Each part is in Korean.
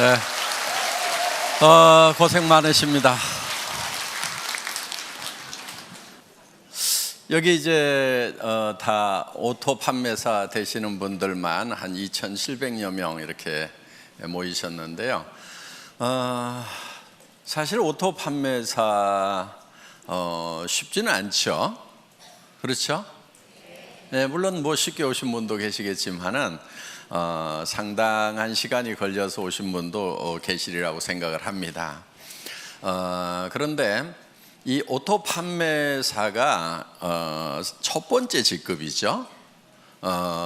네, 고생 많으십니다. 여기 이제 다 오토 판매사 되시는 분들만 한 2,700여 명 이렇게 모이셨는데요. 사실 오토 판매사 쉽지는 않죠. 그렇죠? 네, 물론 뭐 쉽게 오신 분도 계시겠지만은 상당한 시간이 걸려서 오신 분도 계시리라고 생각을 합니다. 그런데 이 오토 판매사가 첫 번째 직급이죠.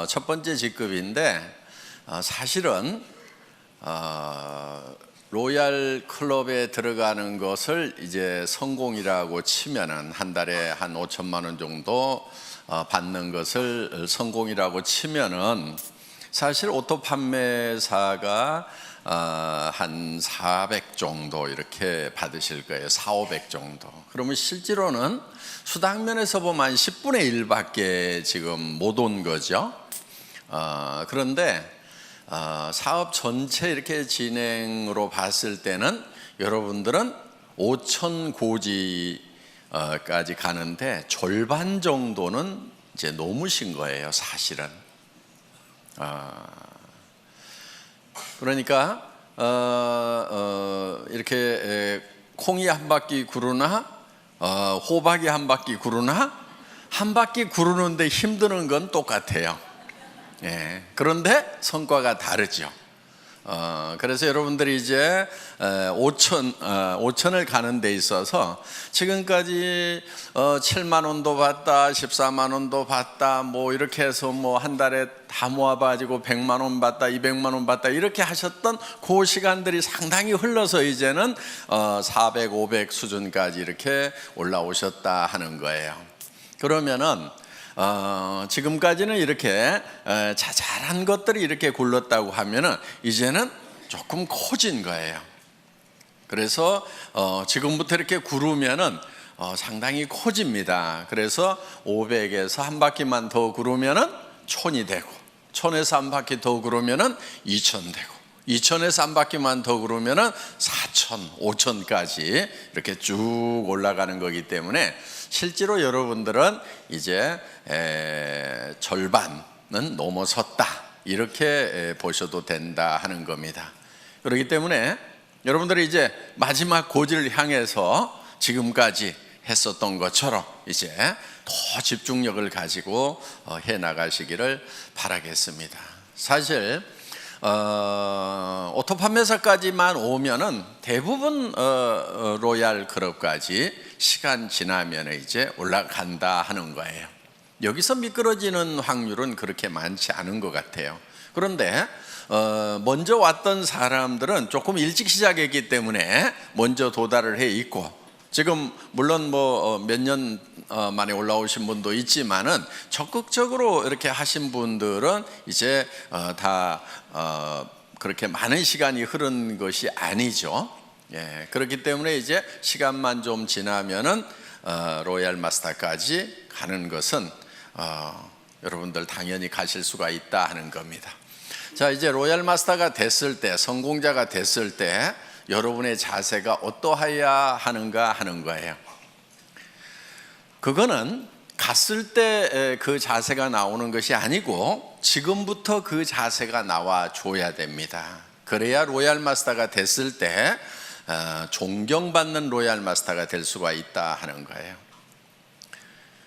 첫 번째 직급인데 사실은 로얄 클럽에 들어가는 것을 이제 성공이라고 치면은 한 달에 한 5천만 원 정도 받는 것을 성공이라고 치면은 사실 오토 판매사가 한 400 정도 이렇게 받으실 거예요. 400, 500 정도. 그러면 실제로는 수당면에서 보면 한 10분의 1밖에 지금 못 온 거죠. 그런데 사업 전체 이렇게 진행으로 봤을 때는 여러분들은 5천 고지까지 가는데 절반 정도는 이제 넘으신 거예요, 사실은. 그러니까 이렇게 콩이 한 바퀴 구르나 호박이 한 바퀴 구르나 한 바퀴 구르는데 힘드는 건 똑같아요. 예, 그런데 성과가 다르죠. 그래서 여러분들이 이제 5천을 가는 데 있어서 지금까지 7만 원도 받다, 14만 원도 받다, 뭐 이렇게 해서 뭐 한 달에 다 모아가지고 100만 원 받다, 200만 원 받다 이렇게 하셨던 그 시간들이 상당히 흘러서 이제는 400, 500 수준까지 이렇게 올라오셨다 하는 거예요. 그러면은 지금까지는 이렇게 자잘한 것들이 이렇게 굴렀다고 하면은 이제는 조금 커진 거예요. 그래서 지금부터 이렇게 구르면은 상당히 커집니다. 그래서 500에서 한 바퀴만 더 구르면은 1000이 되고, 1000에서 한 바퀴 더 구르면은 2000 되고, 2000에서 한 바퀴만 더 구르면은 4000, 5000까지 이렇게 쭉 올라가는 거기 때문에 실제로 여러분들은 이제 절반은 넘어섰다 이렇게 보셔도 된다 하는 겁니다. 그렇기 때문에 여러분들이 이제 마지막 고지를 향해서 지금까지 했었던 것처럼 이제 더 집중력을 가지고 해 나가시기를 바라겠습니다. 사실 오토 판매사까지만 오면은 대부분 로얄 클럽까지 시간 지나면 이제 올라간다 하는 거예요. 여기서 미끄러지는 확률은 그렇게 많지 않은 것 같아요. 그런데 먼저 왔던 사람들은 조금 일찍 시작했기 때문에 먼저 도달을 해 있고, 지금 물론 뭐 몇 년 만에 올라오신 분도 있지만은 적극적으로 이렇게 하신 분들은 이제 다 그렇게 많은 시간이 흐른 것이 아니죠. 예, 그렇기 때문에 이제 시간만 좀 지나면은 로얄 마스터까지 가는 것은 여러분들 당연히 가실 수가 있다 하는 겁니다. 자, 이제 로얄 마스터가 됐을 때, 성공자가 됐을 때 여러분의 자세가 어떠해야 하는가 하는 거예요. 그거는 갔을 때 그 자세가 나오는 것이 아니고 지금부터 그 자세가 나와 줘야 됩니다. 그래야 로얄 마스터가 됐을 때 존경받는 로얄 마스터가 될 수가 있다 하는 거예요.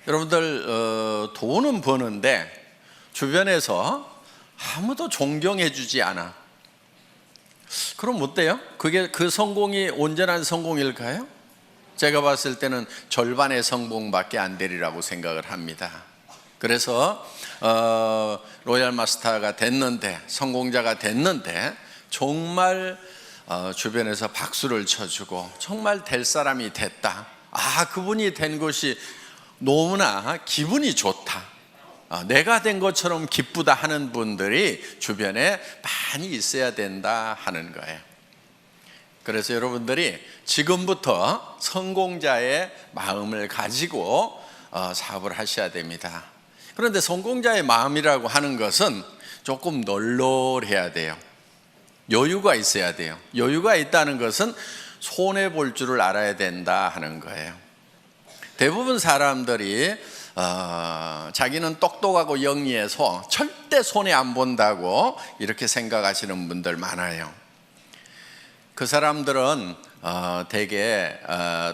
여러분들 돈은 버는데 주변에서 아무도 존경해 주지 않아. 그럼 어때요? 그게 그 성공이 온전한 성공일까요? 제가 봤을 때는 절반의 성공밖에 안 되리라고 생각을 합니다. 그래서 로얄 마스터가 됐는데, 성공자가 됐는데 정말 주변에서 박수를 쳐주고 정말 될 사람이 됐다, 그분이 된 것이 너무나 기분이 좋다, 내가 된 것처럼 기쁘다 하는 분들이 주변에 많이 있어야 된다 하는 거예요. 그래서 여러분들이 지금부터 성공자의 마음을 가지고 사업을 하셔야 됩니다. 그런데 성공자의 마음이라고 하는 것은 조금 널널해야 돼요. 여유가 있어야 돼요. 여유가 있다는 것은 손해 볼 줄을 알아야 된다 하는 거예요. 대부분 사람들이 자기는 똑똑하고 영리해서 절대 손해 안 본다고 이렇게 생각하시는 분들 많아요. 그 사람들은 되게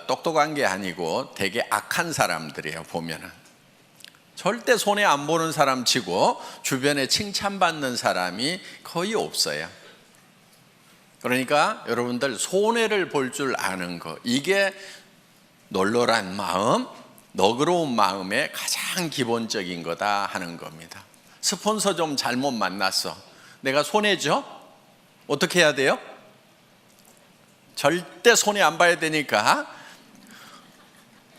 똑똑한 게 아니고 되게 악한 사람들이에요. 보면은 절대 손해 안 보는 사람 치고 주변에 칭찬받는 사람이 거의 없어요. 그러니까 여러분들 손해를 볼 줄 아는 거, 이게 널널한 마음, 너그러운 마음의 가장 기본적인 거다 하는 겁니다. 스폰서 좀 잘못 만났어. 내가 손해죠? 어떻게 해야 돼요? 절대 손해 안 봐야 되니까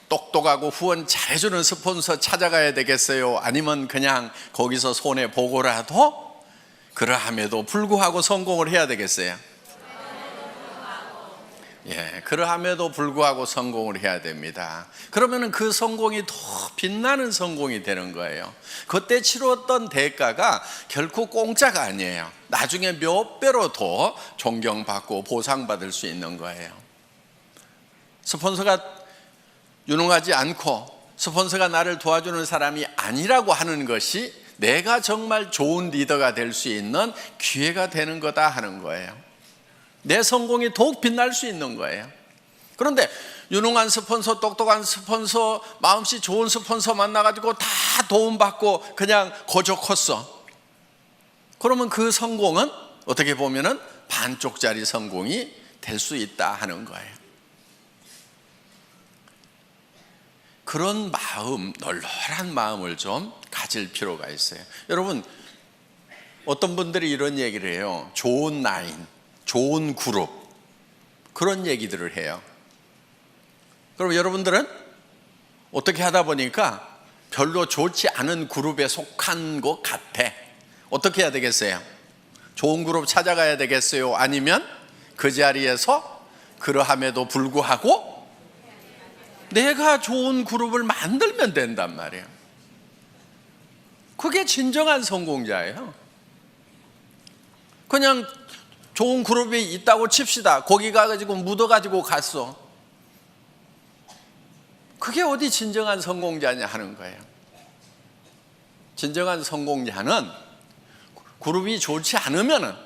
똑똑하고 후원 잘해주는 스폰서 찾아가야 되겠어요? 아니면 그냥 거기서 손해 보고라도 그러함에도 불구하고 성공을 해야 되겠어요? 예, 그러함에도 불구하고 성공을 해야 됩니다. 그러면 그 성공이 더 빛나는 성공이 되는 거예요. 그때 치렀던 대가가 결코 공짜가 아니에요. 나중에 몇 배로 더 존경받고 보상받을 수 있는 거예요. 스폰서가 유능하지 않고 스폰서가 나를 도와주는 사람이 아니라고 하는 것이 내가 정말 좋은 리더가 될 수 있는 기회가 되는 거다 하는 거예요. 내 성공이 더욱 빛날 수 있는 거예요. 그런데 유능한 스폰서, 똑똑한 스폰서, 마음씨 좋은 스폰서 만나가지고 다 도움받고 그냥 거저 컸어. 그러면 그 성공은 어떻게 보면은 반쪽짜리 성공이 될 수 있다 하는 거예요. 그런 마음, 널널한 마음을 좀 가질 필요가 있어요. 여러분, 어떤 분들이 이런 얘기를 해요. 좋은 라인, 좋은 그룹, 그런 얘기들을 해요. 그럼 여러분들은 어떻게 하다 보니까 별로 좋지 않은 그룹에 속한 것 같아. 어떻게 해야 되겠어요? 좋은 그룹 찾아가야 되겠어요? 아니면 그 자리에서 그러함에도 불구하고 내가 좋은 그룹을 만들면 된단 말이에요. 그게 진정한 성공자예요. 그냥 좋은 그룹이 있다고 칩시다. 거기 가가지고 묻어가지고 갔어. 그게 어디 진정한 성공자냐 하는 거예요. 진정한 성공자는 그룹이 좋지 않으면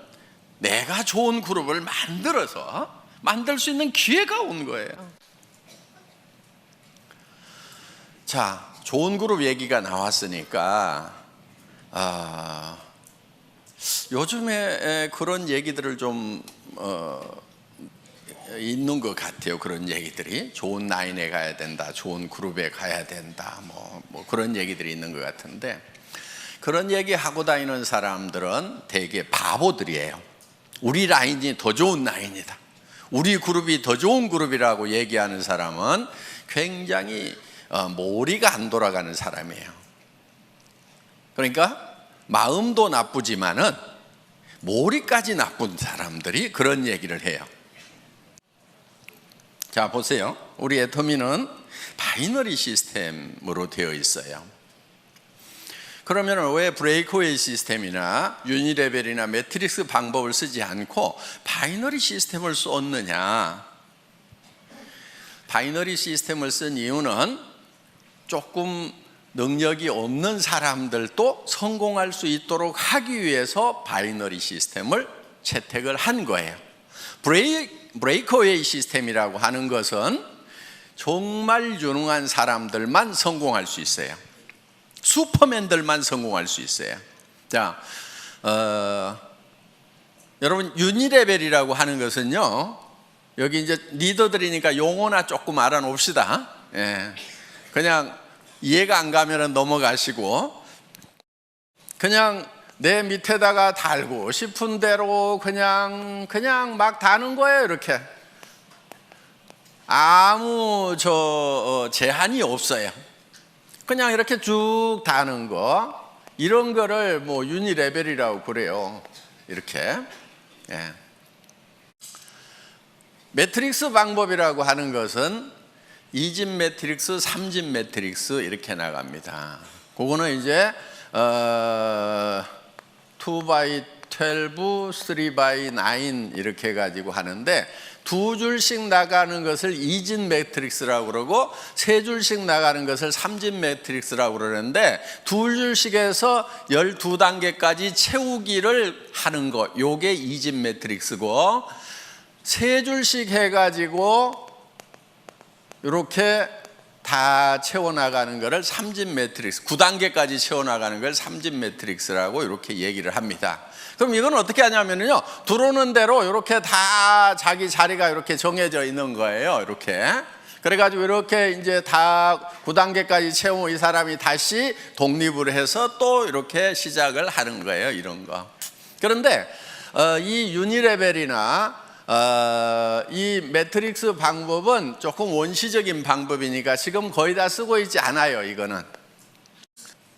내가 좋은 그룹을 만들어서 만들 수 있는 기회가 온 거예요. 자, 좋은 그룹 얘기가 나왔으니까 요즘에 그런 얘기들을 좀 있는 것 같아요. 그런 얘기들이 좋은 라인에 가야 된다, 좋은 그룹에 가야 된다, 뭐 그런 얘기들이 있는 것 같은데, 그런 얘기 하고 다니는 사람들은 되게 바보들이에요. 우리 라인이 더 좋은 라인이다, 우리 그룹이 더 좋은 그룹이라고 얘기하는 사람은 굉장히 머리가 안 돌아가는 사람이에요. 그러니까 마음도 나쁘지만은 머리까지 나쁜 사람들이 그런 얘기를 해요. 자, 보세요. 우리 애터미는 바이너리 시스템으로 되어 있어요. 그러면 왜 브레이크웨이 시스템이나 유니레벨이나 매트릭스 방법을 쓰지 않고 바이너리 시스템을 썼느냐? 바이너리 시스템을 쓴 이유는 조금 능력이 없는 사람들도 성공할 수 있도록 하기 위해서 바이너리 시스템을 채택을 한 거예요. 브레이크웨이 시스템이라고 하는 것은 정말 유능한 사람들만 성공할 수 있어요. 슈퍼맨들만 성공할 수 있어요. 자, 여러분, 유니레벨이라고 하는 것은요, 여기 이제 리더들이니까 용어나 조금 알아놓읍시다. 예. 그냥 이해가 안 가면 넘어가시고, 그냥 내 밑에다가 달고 싶은 대로 그냥 막 다는 거예요. 이렇게 아무 제한이 없어요. 그냥 이렇게 쭉 다는 거, 이런 거를 뭐 유니레벨이라고 그래요. 이렇게. 예. 매트릭스 방법이라고 하는 것은 2집 매트릭스, 3집 매트릭스 이렇게 나갑니다. 그거는 이제 2x2, 12, 3 by 9 이렇게 해가지고 하는데, 두 줄씩 나가는 것을 이진 매트릭스라고 그러고 세 줄씩 나가는 것을 삼진 매트릭스라고 그러는데, 두 줄씩 해서 12단계까지 채우기를 하는 거, 요게 이진 매트릭스고, 세 줄씩 해가지고 이렇게 다 채워나가는 것을 삼진 매트릭스, 9단계까지 채워나가는 걸 삼진 매트릭스라고 이렇게 얘기를 합니다. 그럼 이건 어떻게 하냐면요, 들어오는 대로 이렇게 다 자기 자리가 이렇게 정해져 있는 거예요. 이렇게. 그래가지고 이렇게 이제 다 9단계까지 채우면 이 사람이 다시 독립을 해서 또 이렇게 시작을 하는 거예요. 이런 거. 그런데 이 유니레벨이나 이 매트릭스 방법은 조금 원시적인 방법이니까 지금 거의 다 쓰고 있지 않아요. 이거는.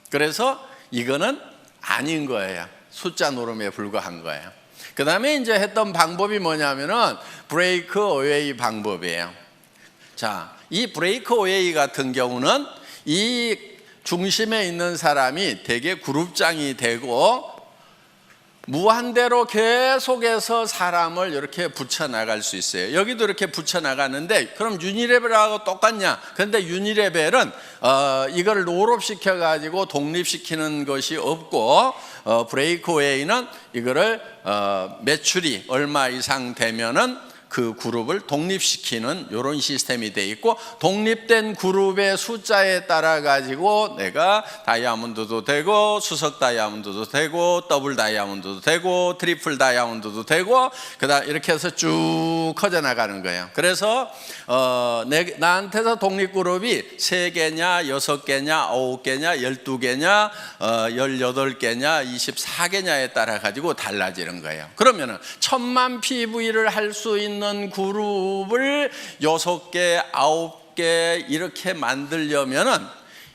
그래서 이거는 아닌 거예요. 숫자 노름에 불과한 거예요. 그 다음에 이제 했던 방법이 뭐냐면은 브레이크 어웨이 방법이에요. 자, 이 브레이크 어웨이 같은 경우는 이 중심에 있는 사람이 되게 그룹장이 되고 무한대로 계속해서 사람을 이렇게 붙여나갈 수 있어요. 여기도 이렇게 붙여나가는데, 그럼 유니레벨하고 똑같냐? 그런데 유니레벨은 이걸 롤업시켜 가지고 독립시키는 것이 없고, 브레이크웨이는 이거를 매출이 얼마 이상 되면은 그 그룹을 독립시키는 이런 시스템이 돼 있고, 독립된 그룹의 숫자에 따라 가지고 내가 다이아몬드도 되고 수석 다이아몬드도 되고 더블 다이아몬드도 되고 트리플 다이아몬드도 되고, 그다음 이렇게 해서 쭉 커져 나가는 거예요. 그래서 나한테서 독립 그룹이 3개냐 6개냐 9개냐 12개냐 18개냐 24개냐에 따라 가지고 달라지는 거예요. 그러면은 1000만 PV를 할 수 있는 그룹을 6개, 9개 이렇게 만들려면은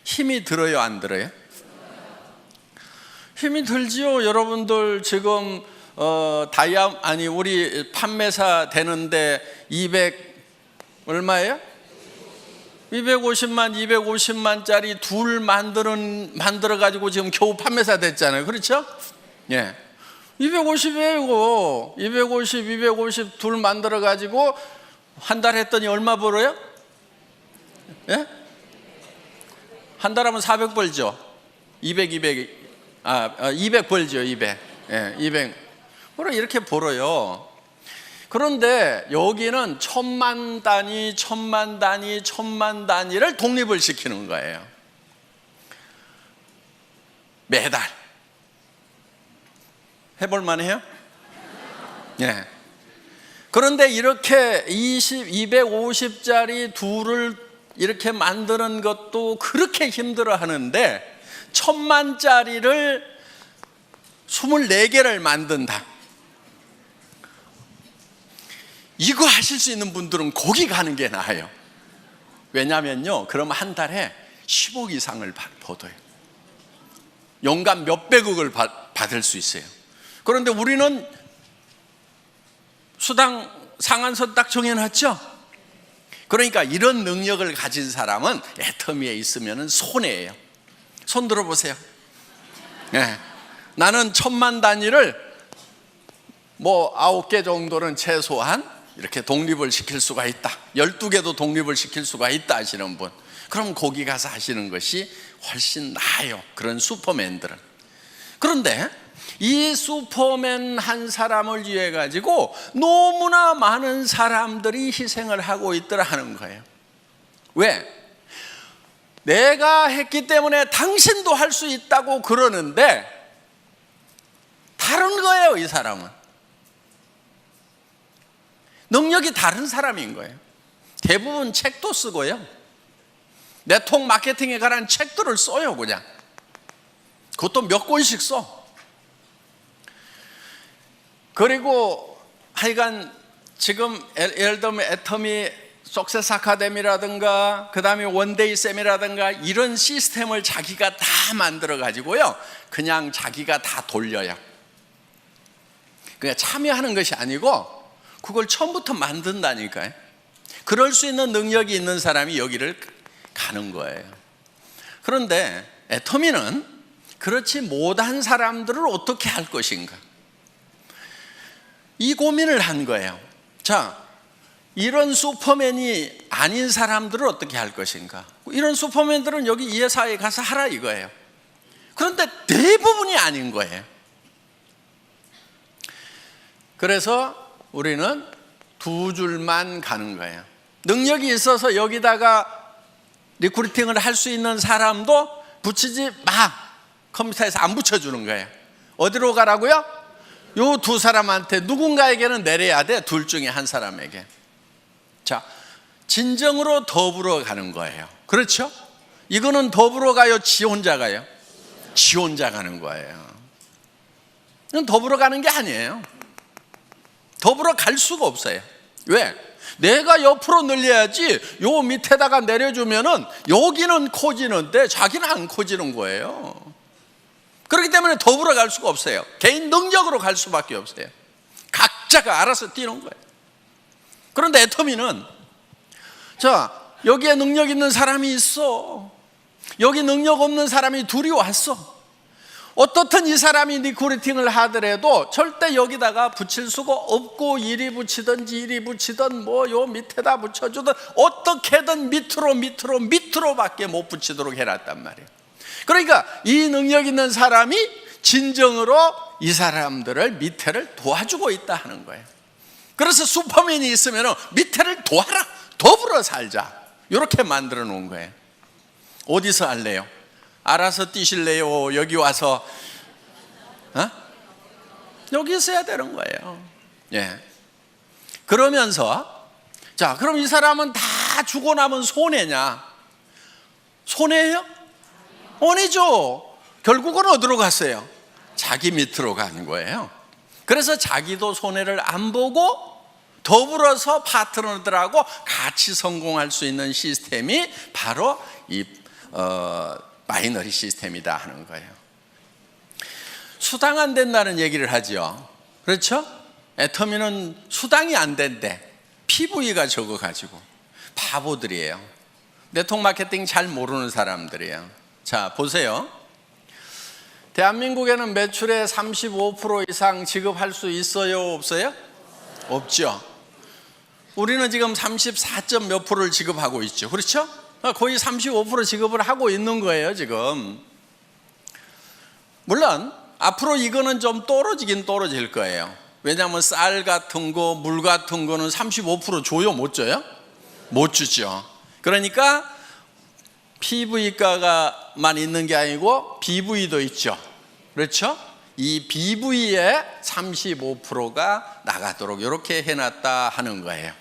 힘이 들어요, 안 들어요? 힘이 들지요. 여러분들 지금 우리 판매사 되는데 200 얼마예요? 250만짜리 둘 만들어 가지고 지금 겨우 판매사 됐잖아요. 그렇죠? 예. 250이에요, 이거. 250 둘 만들어 가지고 한 달 했더니 얼마 벌어요? 예? 한 달 하면 400 벌죠. 200 벌죠, 200. 예, 200. 그래, 이렇게 벌어요. 그런데 여기는 1000만 단위, 1000만 단위를 독립을 시키는 거예요. 매달. 해볼만 해요? 예. 그런데 이렇게 250짜리 둘을 이렇게 만드는 것도 그렇게 힘들어 하는데, 1000만짜리를 24개를 만든다. 이거 하실 수 있는 분들은 거기 가는 게 나아요. 왜냐면요, 그럼 한 달에 10억 이상을 벌어요. 연간 몇백억을 받을 수 있어요. 그런데 우리는 수당 상한선 딱 정해놨죠. 그러니까 이런 능력을 가진 사람은 애터미에 있으면 손해예요. 손 들어보세요. 네. 나는 1000만 단위를 뭐 9개 정도는 최소한 이렇게 독립을 시킬 수가 있다, 12개도 독립을 시킬 수가 있다 하시는 분, 그럼 거기 가서 하시는 것이 훨씬 나아요, 그런 슈퍼맨들은. 그런데 이 슈퍼맨 한 사람을 위해 가지고 너무나 많은 사람들이 희생을 하고 있더라 하는 거예요. 왜? 내가 했기 때문에 당신도 할 수 있다고 그러는데 다른 거예요. 이 사람은 능력이 다른 사람인 거예요. 대부분 책도 쓰고요, 네트워크 마케팅에 관한 책들을 써요. 그냥 그것도 몇 권씩 써. 그리고 하여간 지금 예를 들면 애터미 석세스 아카데미라든가 그 다음에 원데이 쌤이라든가 이런 시스템을 자기가 다 만들어 가지고요, 그냥 자기가 다 돌려요. 그냥 참여하는 것이 아니고 그걸 처음부터 만든다니까요. 그럴 수 있는 능력이 있는 사람이 여기를 가는 거예요. 그런데 애터미는 그렇지 못한 사람들을 어떻게 할 것인가? 이 고민을 한 거예요. 자, 이런 슈퍼맨이 아닌 사람들은 어떻게 할 것인가? 이런 슈퍼맨들은 여기 이 회사에 가서 하라 이거예요. 그런데 대부분이 아닌 거예요. 그래서 우리는 두 줄만 가는 거예요. 능력이 있어서 여기다가 리크루팅을 할 수 있는 사람도 붙이지 마. 컴퓨터에서 안 붙여주는 거예요. 어디로 가라고요? 요 두 사람한테 누군가에게는 내려야 돼. 둘 중에 한 사람에게. 자, 진정으로 더불어 가는 거예요. 그렇죠? 이거는 더불어 가요? 지 혼자 가요? 지 혼자 가는 거예요. 이건 더불어 가는 게 아니에요. 더불어 갈 수가 없어요. 왜? 내가 옆으로 늘려야지 요 밑에다가 내려주면은 여기는 커지는데 자기는 안 커지는 거예요. 그렇기 때문에 더불어 갈 수가 없어요. 개인 능력으로 갈 수밖에 없어요. 각자가 알아서 뛰는 거예요. 그런데 애터미는 자, 여기에 능력 있는 사람이 있어. 여기 능력 없는 사람이 둘이 왔어. 어떻든 이 사람이 리크루팅을 하더라도 절대 여기다가 붙일 수가 없고, 이리 붙이든지 이리 붙이든 뭐 요 밑에다 붙여주든 어떻게든 밑으로밖에 못 붙이도록 해놨단 말이에요. 그러니까 이 능력 있는 사람이 진정으로 이 사람들을 밑에를 도와주고 있다 하는 거예요. 그래서 슈퍼맨이 있으면 밑에를 도와라, 더불어 살자, 이렇게 만들어 놓은 거예요. 어디서 할래요? 알아서 뛰실래요? 여기 와서 여기 있어야 되는 거예요. 예. 그러면서 자, 그럼 이 사람은 다 주고 나면 손해냐? 손해예요? 아니죠. 결국은 어디로 갔어요? 자기 밑으로 가는 거예요. 그래서 자기도 손해를 안 보고 더불어서 파트너들하고 같이 성공할 수 있는 시스템이 바로 이 바이너리 시스템이다 하는 거예요. 수당 안 된다는 얘기를 하죠. 그렇죠? 애터미는 수당이 안 된대. PV가 적어가지고. 바보들이에요. 네트워크 마케팅 잘 모르는 사람들이에요. 자, 보세요. 대한민국에는 매출의 35% 이상 지급할 수 있어요? 없어요? 없죠. 우리는 지금 34점 몇 프로를 지급하고 있죠. 그렇죠? 거의 35% 지급을 하고 있는 거예요, 지금. 물론 앞으로 이거는 좀 떨어지긴 떨어질 거예요. 왜냐하면 쌀 같은 거, 물 같은 거는 35% 줘요? 못 줘요? 못 주죠. 그러니까 PV가만 있는 게 아니고 BV도 있죠. 그렇죠? 이 BV에 35%가 나가도록 이렇게 해놨다 하는 거예요.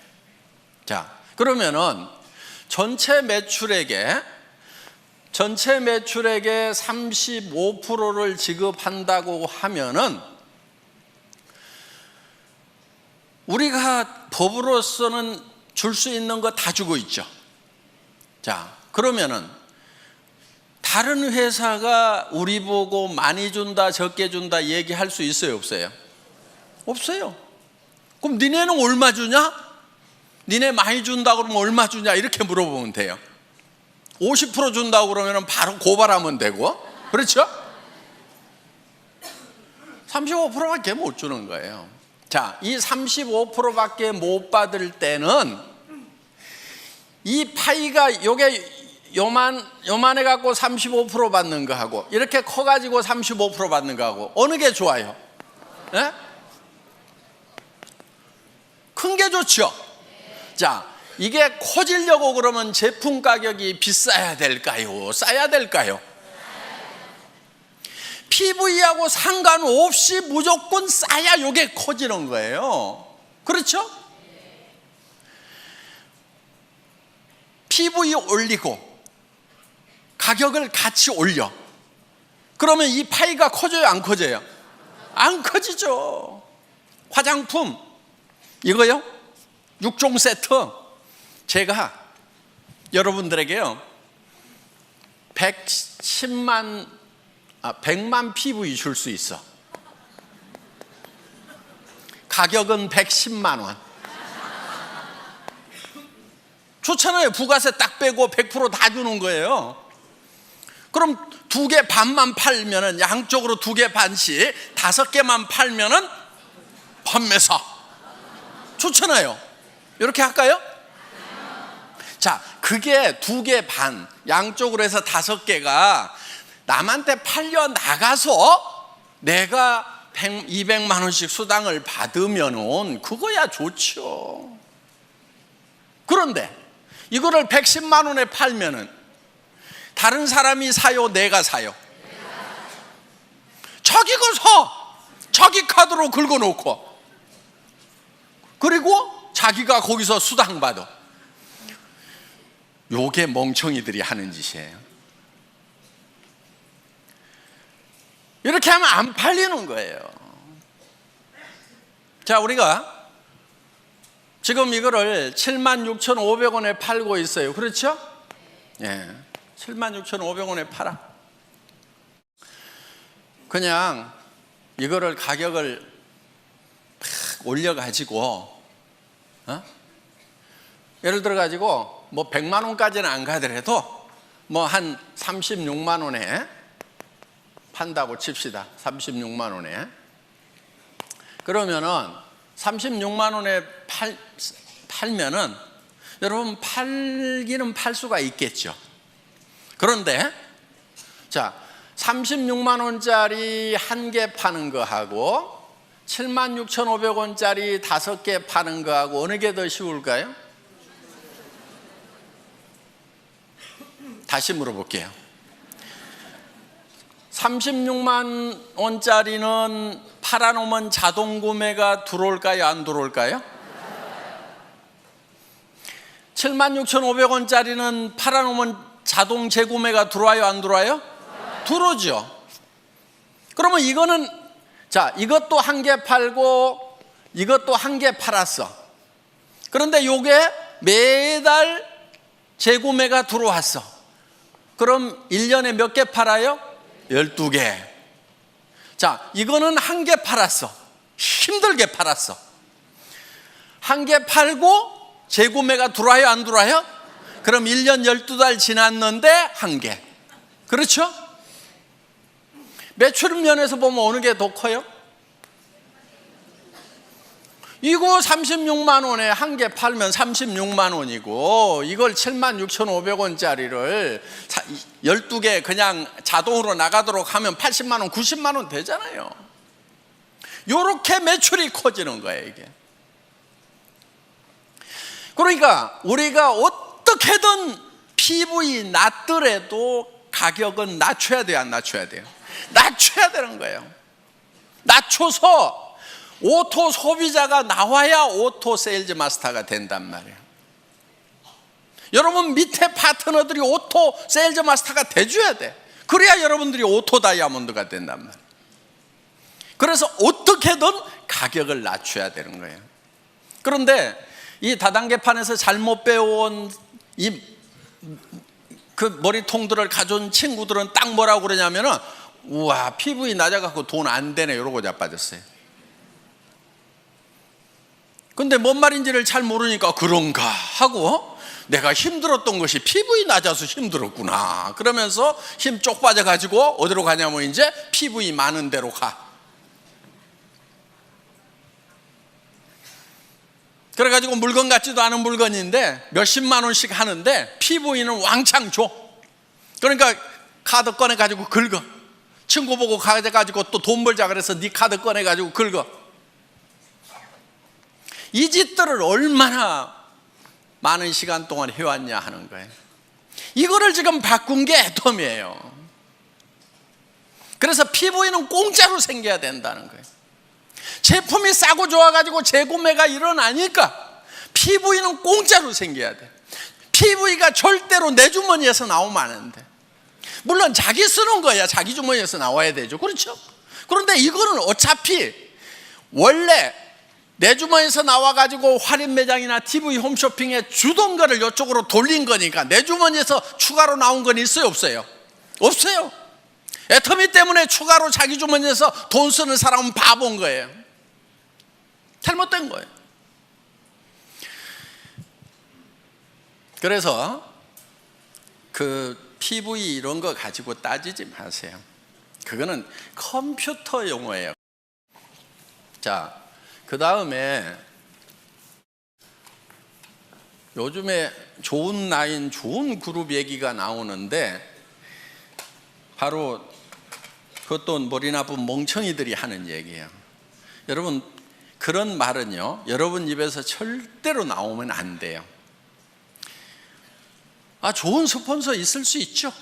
자, 그러면은 전체 매출액의 35%를 지급한다고 하면은 우리가 법으로서는 줄 수 있는 거 다 주고 있죠. 자, 그러면은 다른 회사가 우리 보고 많이 준다, 적게 준다 얘기할 수 있어요, 없어요? 없어요. 그럼 니네는 얼마 주냐? 니네 많이 준다 그러면 얼마 주냐? 이렇게 물어보면 돼요. 50% 준다고 그러면 바로 고발하면 되고, 그렇죠? 35%밖에 못 주는 거예요. 자, 이 35%밖에 못 받을 때는 이 파이가 요게 요만해 갖고 35% 받는 거 하고 이렇게 커 가지고 35% 받는 거 하고 어느 게 좋아요? 네? 큰 게 좋죠. 자, 이게 커지려고 그러면 제품 가격이 비싸야 될까요? 싸야 될까요? PV하고 상관없이 무조건 싸야 이게 커지는 거예요. 그렇죠? PV 올리고 가격을 같이 올려. 그러면 이 파이가 커져요, 안 커져요? 안 커지죠. 화장품 이거요? 6종 세트 제가 여러분들에게요 100만 PV 줄 수 있어. 가격은 110만 원. 좋잖아요. 부가세 딱 빼고 100% 다 주는 거예요. 그럼 2개 반만 팔면은 양쪽으로 2개 반씩 5개만 팔면은 판매사. 좋잖아요. 이렇게 할까요? 자, 그게 2개 반, 양쪽으로 해서 5개가 남한테 팔려 나가서 내가 200만 원씩 수당을 받으면은 그거야 좋죠. 그런데 이거를 110만 원에 팔면은 다른 사람이 사요, 내가 사요? 자기가 사. 자기 카드로 긁어놓고, 그리고 자기가 거기서 수당 받아. 요게 멍청이들이 하는 짓이에요. 이렇게 하면 안 팔리는 거예요. 자, 우리가 지금 이거를 76,500원에 팔고 있어요. 그렇죠? 예, 76,500원에 팔아. 그냥 이거를 가격을 팍 올려가지고, 예를 들어가지고 뭐 100만 원까지는 안 가더라도 뭐 한 36만 원에 판다고 칩시다. 36만 원에. 그러면은 36만 원에 팔면은 여러분 팔기는 팔 수가 있겠죠. 그런데 자, 36만 원짜리 1개 파는 거하고 76,500원짜리 5개 파는 거하고 어느 게 더 쉬울까요? 다시 물어볼게요. 36만 원짜리는 팔아놓으면 자동 구매가 들어올까요? 안 들어올까요? 76,500원짜리는 팔아놓으면 자동 재구매가 들어와요? 안 들어와요? 들어오죠. 그러면 이거는, 자, 이것도 1개 팔고 이것도 1개 팔았어. 그런데 요게 매달 재구매가 들어왔어. 그럼 1년에 몇 개 팔아요? 12개. 자, 이거는 1개 팔았어. 힘들게 팔았어. 1개 팔고 재구매가 들어와요? 안 들어와요? 그럼 1년 12달 지났는데 1개. 그렇죠? 매출 면에서 보면 어느 게 더 커요? 이거 36만 원에 1개 팔면 36만 원이고, 이걸 76,500원짜리를 12개 그냥 자동으로 나가도록 하면 80만 원, 90만 원 되잖아요. 이렇게 매출이 커지는 거예요, 이게. 그러니까 우리가 어떻게든 PV 낮더라도 가격은 낮춰야 돼요, 안 낮춰야 돼요? 낮춰야 되는 거예요. 낮춰서 오토 소비자가 나와야 오토 세일즈 마스터가 된단 말이에요. 여러분 밑에 파트너들이 오토 세일즈 마스터가 돼줘야 돼. 그래야 여러분들이 오토 다이아몬드가 된단 말이에요. 그래서 어떻게든 가격을 낮춰야 되는 거예요. 그런데 이 다단계판에서 잘못 배워온 그 머리통들을 가져온 친구들은 딱 뭐라고 그러냐면은, 우와, PV 낮아갖고 돈 안 되네, 이러고 자빠졌어요. 근데 뭔 말인지를 잘 모르니까 그런가 하고, 내가 힘들었던 것이 PV 낮아서 힘들었구나 그러면서 힘 쪽 빠져가지고 어디로 가냐면 이제 PV 많은 데로 가. 그래가지고 물건 같지도 않은 물건인데 몇십만 원씩 하는데 PV는 왕창 줘. 그러니까 카드 꺼내가지고 긁어. 친구 보고 가져가지고 또 돈 벌자 그래서 네 카드 꺼내가지고 긁어. 이 짓들을 얼마나 많은 시간 동안 해왔냐 하는 거예요. 이거를 지금 바꾼 게 애텀이에요. 그래서 PV는 공짜로 생겨야 된다는 거예요. 제품이 싸고 좋아가지고 재구매가 일어나니까 PV는 공짜로 생겨야 돼. PV가 절대로 내 주머니에서 나오면 안 돼. 물론 자기 쓰는 거야 자기 주머니에서 나와야 되죠. 그렇죠? 그런데 이거는 어차피 원래 내 주머니에서 나와가지고 할인 매장이나 TV 홈쇼핑에 주던 거를 이쪽으로 돌린 거니까 내 주머니에서 추가로 나온 건 있어요? 없어요? 없어요. 애터미 때문에 추가로 자기 주머니에서 돈 쓰는 사람은 바본 거예요. 잘못된 거예요. 그래서 그 PV 이런 거 가지고 따지지 마세요. 그거는 컴퓨터 용어예요. 자, 그 다음에 요즘에 좋은 라인, 좋은 그룹 얘기가 나오는데 바로 그것도 머리 나쁜 멍청이들이 하는 얘기예요. 여러분, 그런 말은요, 여러분 입에서 절대로 나오면 안 돼요. 좋은 스폰서 있을 수 있죠.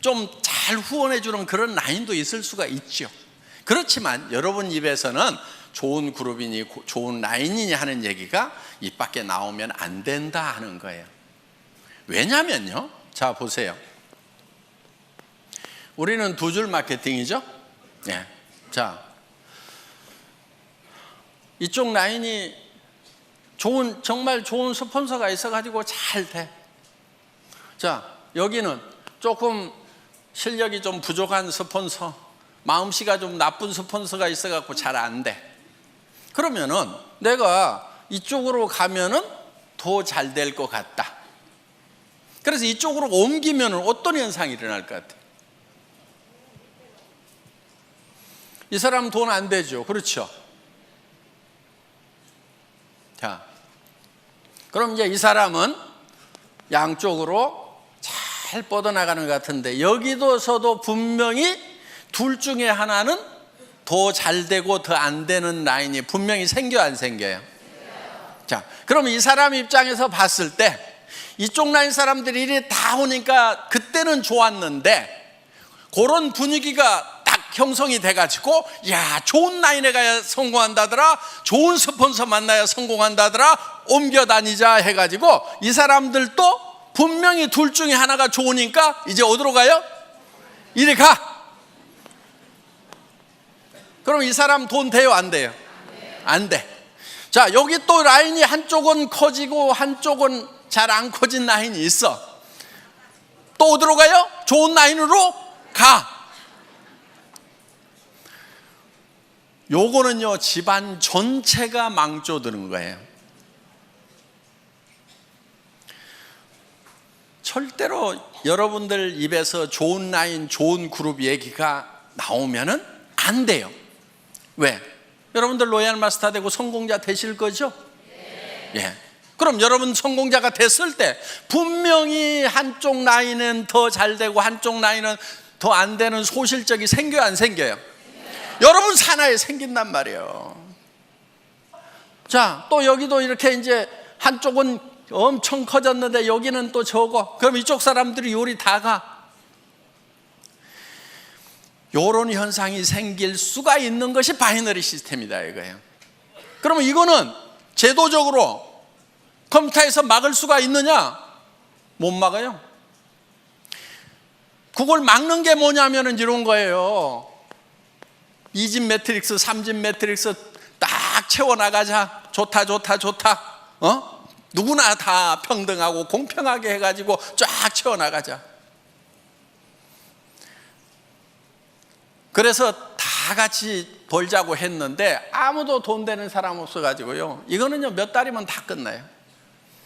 좀 잘 후원해 주는 그런 라인도 있을 수가 있죠. 그렇지만 여러분 입에서는 좋은 그룹이니 좋은 라인이니 하는 얘기가 입 밖에 나오면 안 된다 하는 거예요. 왜냐면요, 자 보세요. 우리는 두 줄 마케팅이죠. 네. 자, 이쪽 라인이 정말 좋은 스폰서가 있어가지고 잘 돼. 자, 여기는 조금 실력이 좀 부족한 스폰서, 마음씨가 좀 나쁜 스폰서가 있어갖고 잘 안 돼. 그러면은 내가 이쪽으로 가면은 더 잘 될 것 같다. 그래서 이쪽으로 옮기면은 어떤 현상이 일어날 것 같아요? 이 사람 돈 안 되죠. 그렇죠? 자, 그럼 이제 이 사람은 양쪽으로 잘 뻗어나가는 것 같은데 여기서도 분명히 둘 중에 하나는 더 잘 되고 더 안 되는 라인이 분명히 생겨 안 생겨요? 자, 그럼 이 사람 입장에서 봤을 때 이쪽 라인 사람들이 이리 다 오니까 그때는 좋았는데 그런 분위기가 딱 형성이 돼가지고 야, 좋은 라인에 가야 성공한다더라, 좋은 스폰서 만나야 성공한다더라, 옮겨 다니자 해가지고 이 사람들도 분명히 둘 중에 하나가 좋으니까 이제 어디로 가요? 이리 가. 그럼 이 사람 돈 돼요, 안 돼요? 안 돼. 자, 여기 또 라인이 한쪽은 커지고 한쪽은 잘 안 커진 라인이 있어. 또 어디로 가요? 좋은 라인으로 가. 요거는요, 집안 전체가 망조드는 거예요. 절대로 여러분들 입에서 좋은 라인, 좋은 그룹 얘기가 나오면은 안 돼요. 왜? 여러분들 로얄 마스터 되고 성공자 되실 거죠? 예. 그럼 여러분 성공자가 됐을 때 분명히 한쪽 라인은 더 잘 되고 한쪽 라인은 더 안 되는 소실적이 생겨요, 안 생겨요? 여러분 산하에 생긴단 말이에요. 자, 또 여기도 이렇게 이제 한쪽은 엄청 커졌는데 여기는 또 적어. 그럼 이쪽 사람들이 요리 다 가. 요런 현상이 생길 수가 있는 것이 바이너리 시스템이다 이거예요. 그러면 이거는 제도적으로 컴퓨터에서 막을 수가 있느냐? 못 막아요. 그걸 막는 게 뭐냐면은 이런 거예요. 2집 매트릭스, 3집 매트릭스 딱 채워나가자. 좋다. 누구나 다 평등하고 공평하게 해가지고 쫙 채워나가자. 그래서 다 같이 벌자고 했는데 아무도 돈 되는 사람 없어가지고요. 이거는요, 몇 달이면 다 끝나요.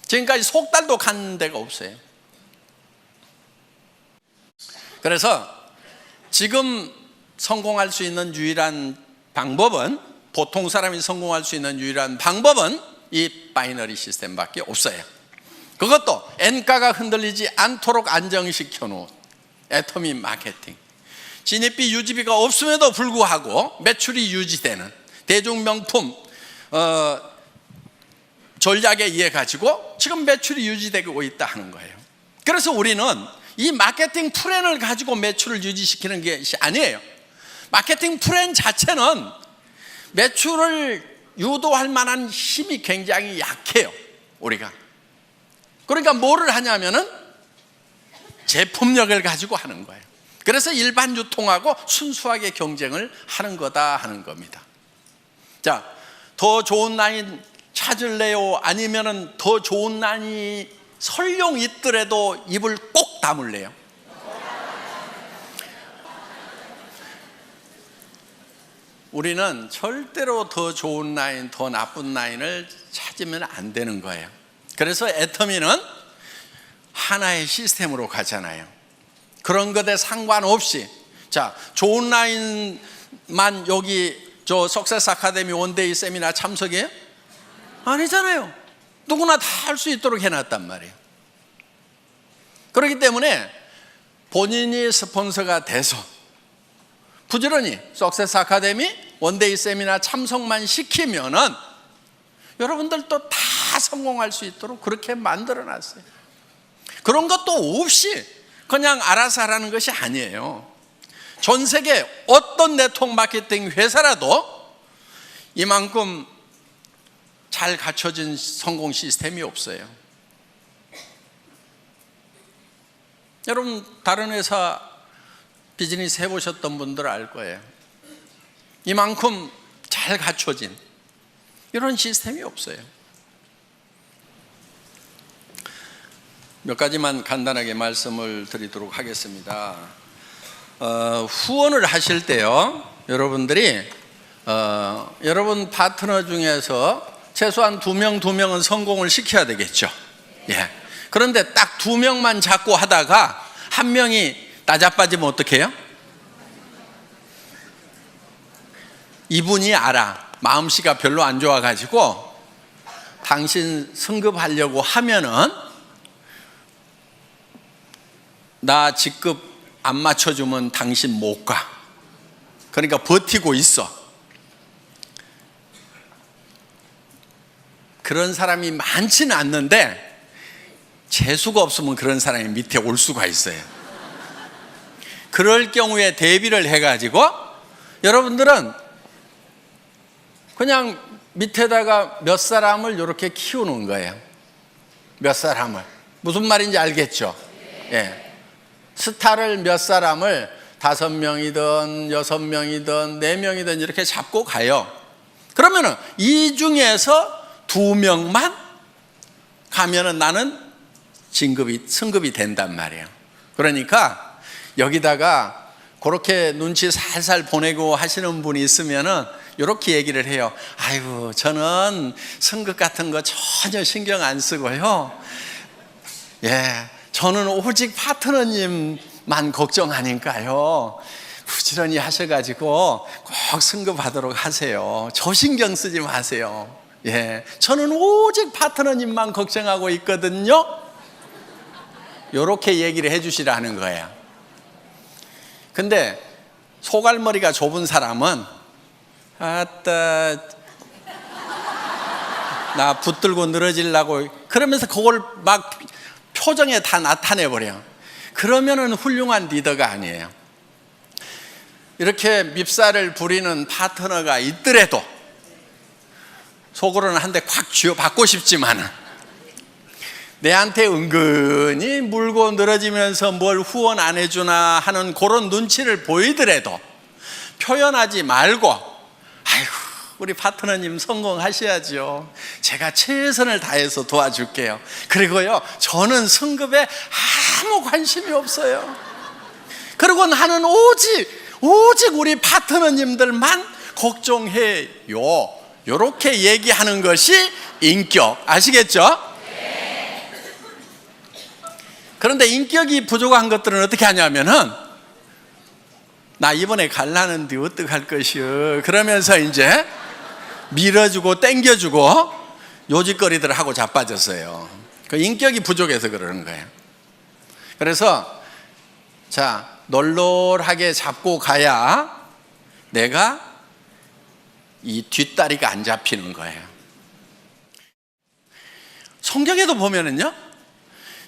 지금까지 석 달도 간 데가 없어요. 그래서 지금 성공할 수 있는 유일한 방법은, 보통 사람이 성공할 수 있는 유일한 방법은 이 바이너리 시스템밖에 없어요. 그것도 N가가 흔들리지 않도록 안정시켜 놓은 애터미 마케팅. 진입비 유지비가 없음에도 불구하고 매출이 유지되는 대중명품 전략에 의해 가지고 지금 매출이 유지되고 있다 하는 거예요. 그래서 우리는 이 마케팅 플랜을 가지고 매출을 유지시키는 것이 아니에요. 마케팅 플랜 자체는 매출을 유도할 만한 힘이 굉장히 약해요, 우리가. 그러니까 뭐를 하냐면은 제품력을 가지고 하는 거예요. 그래서 일반 유통하고 순수하게 경쟁을 하는 거다 하는 겁니다. 자, 더 좋은 라인 찾을래요? 아니면은 더 좋은 라인이 설령 있더라도 입을 꼭 다물래요? 우리는 절대로 더 좋은 라인, 더 나쁜 라인을 찾으면 안 되는 거예요. 그래서 애터미는 하나의 시스템으로 가잖아요. 그런 것에 상관없이, 자, 좋은 라인만 여기 저 석세스 아카데미 원데이 세미나 참석이에요? 아니잖아요. 누구나 다 할 수 있도록 해놨단 말이에요. 그렇기 때문에 본인이 스폰서가 돼서 부지런히 석세스 아카데미 원데이 세미나 참석만 시키면은 여러분들도 다 성공할 수 있도록 그렇게 만들어 놨어요. 그런 것도 없이 그냥 알아서 하라는 것이 아니에요. 전 세계 어떤 네트워크 마케팅 회사라도 이만큼 잘 갖춰진 성공 시스템이 없어요. 여러분 다른 회사 비즈니스 해보셨던 분들 알 거예요. 이만큼 잘 갖춰진 이런 시스템이 없어요. 몇 가지만 간단하게 말씀을 드리도록 하겠습니다. 후원을 하실 때요, 여러분들이 여러분 파트너 중에서 최소한 2명은 성공을 시켜야 되겠죠. 예. 그런데 딱 2명만 잡고 하다가 1명이 나자빠지면 어떻게 해요? 이분이 알아. 마음씨가 별로 안 좋아가지고 당신 승급하려고 하면은 나 직급 안 맞춰주면 당신 못 가. 그러니까 버티고 있어. 그런 사람이 많지는 않는데 재수가 없으면 그런 사람이 밑에 올 수가 있어요. 그럴 경우에 대비를 해가지고 여러분들은 그냥 밑에다가 몇 사람을 이렇게 키우는 거예요. 몇 사람을. 무슨 말인지 알겠죠? 예. 스타를 몇 사람을 5명이든 6명이든 4명이든 이렇게 잡고 가요. 그러면은 이 중에서 2명만 가면은 나는 승급이 된단 말이에요. 그러니까 여기다가 그렇게 눈치 살살 보내고 하시는 분이 있으면은 이렇게 얘기를 해요. 아이고, 저는 승급 같은 거 전혀 신경 안 쓰고요. 예, 저는 오직 파트너님만 걱정하니까요. 부지런히 하셔가지고 꼭 승급하도록 하세요. 저 신경 쓰지 마세요. 예, 저는 오직 파트너님만 걱정하고 있거든요. 이렇게 얘기를 해주시라는 거예요. 근데 소갈머리가 좁은 사람은 아따 나 붙들고 늘어지려고 그러면서 그걸 막 표정에 다 나타내버려. 그러면은 훌륭한 리더가 아니에요. 이렇게 밉살을 부리는 파트너가 있더라도 속으로는 한 대 콱 쥐어받고 싶지만은 내한테 은근히 물고 늘어지면서 뭘 후원 안 해주나 하는 그런 눈치를 보이더라도 표현하지 말고 아이고 우리 파트너님 성공하셔야죠. 제가 최선을 다해서 도와줄게요. 그리고요 저는 승급에 아무 관심이 없어요. 그리고 나는 오직 우리 파트너님들만 걱정해요. 이렇게 얘기하는 것이 인격. 아시겠죠? 그런데 인격이 부족한 것들은 어떻게 하냐면은 나 이번에 갈라는데 어떡할 것이요 그러면서 이제 밀어주고 땡겨주고 요짓거리들 하고 자빠졌어요. 그 인격이 부족해서 그러는 거예요. 그래서 자 널널하게 잡고 가야 내가 이 뒷다리가 안 잡히는 거예요. 성경에도 보면은요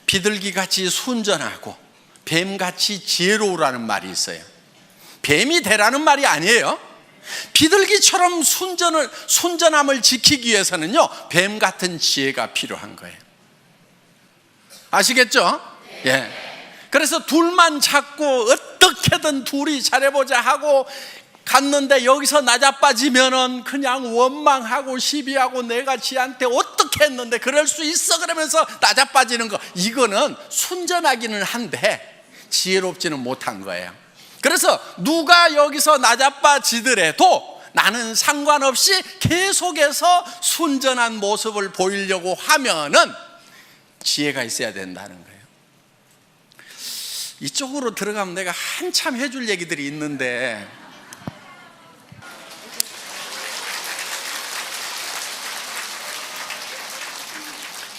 비둘기같이 순전하고 뱀같이 지혜로우라는 말이 있어요. 뱀이 되라는 말이 아니에요. 비둘기처럼 순전함을 지키기 위해서는요 뱀 같은 지혜가 필요한 거예요. 아시겠죠? 예. 그래서 둘만 찾고 어떻게든 둘이 잘해보자 하고 갔는데 여기서 나자빠지면은 그냥 원망하고 시비하고 내가 지한테 어떻게 했는데 그럴 수 있어 그러면서 나자빠지는 거, 이거는 순전하기는 한데 지혜롭지는 못한 거예요. 그래서 누가 여기서 나자빠지더라도 나는 상관없이 계속해서 순전한 모습을 보이려고 하면은 지혜가 있어야 된다는 거예요. 이쪽으로 들어가면 내가 한참 해줄 얘기들이 있는데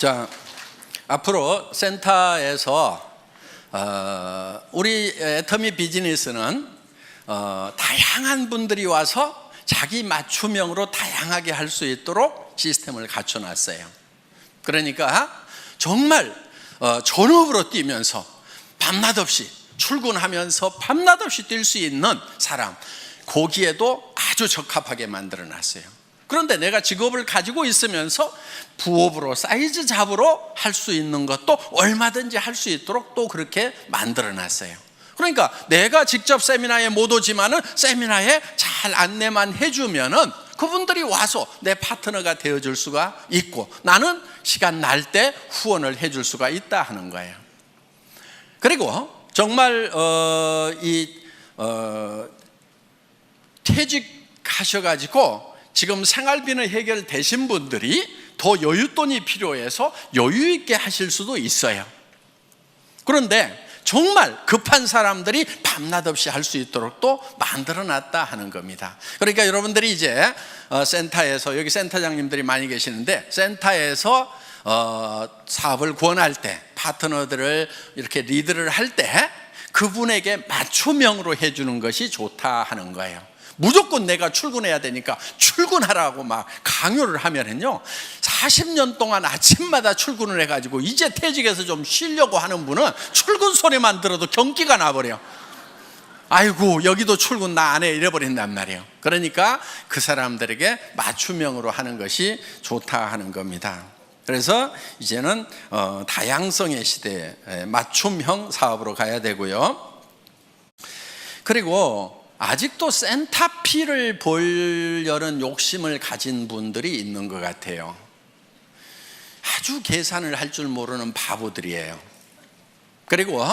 자, 앞으로 센터에서 우리 애터미 비즈니스는 다양한 분들이 와서 자기 맞춤형으로 다양하게 할 수 있도록 시스템을 갖춰놨어요. 그러니까 정말 전업으로 뛰면서 밤낮 없이 출근하면서 밤낮 없이 뛸 수 있는 사람, 거기에도 아주 적합하게 만들어놨어요. 그런데 내가 직업을 가지고 있으면서 부업으로 사이즈 잡으로 할 수 있는 것도 얼마든지 할 수 있도록 또 그렇게 만들어놨어요. 그러니까 내가 직접 세미나에 못 오지만은 세미나에 잘 안내만 해주면은 그분들이 와서 내 파트너가 되어줄 수가 있고, 나는 시간 날 때 후원을 해줄 수가 있다 하는 거예요. 그리고 정말 퇴직하셔가지고 지금 생활비는 해결되신 분들이 더 여윳돈이 필요해서 여유 있게 하실 수도 있어요. 그런데 정말 급한 사람들이 밤낮 없이 할 수 있도록 또 만들어놨다 하는 겁니다. 그러니까 여러분들이 이제 센터에서, 여기 센터장님들이 많이 계시는데, 센터에서 사업을 권할 때, 파트너들을 이렇게 리드를 할 때 그분에게 맞춤형으로 해주는 것이 좋다 하는 거예요. 무조건 내가 출근해야 되니까 출근하라고 막 강요를 하면은요, 40년 동안 아침마다 출근을 해가지고 이제 퇴직해서 좀 쉬려고 하는 분은 출근 소리만 들어도 경기가 나버려. 아이고, 여기도 출근 나 안 해, 이래버린단 말이에요. 그러니까 그 사람들에게 맞춤형으로 하는 것이 좋다 하는 겁니다. 그래서 이제는 다양성의 시대에 맞춤형 사업으로 가야 되고요. 그리고 아직도 센터피를 보려는 욕심을 가진 분들이 있는 것 같아요. 아주 계산을 할 줄 모르는 바보들이에요. 그리고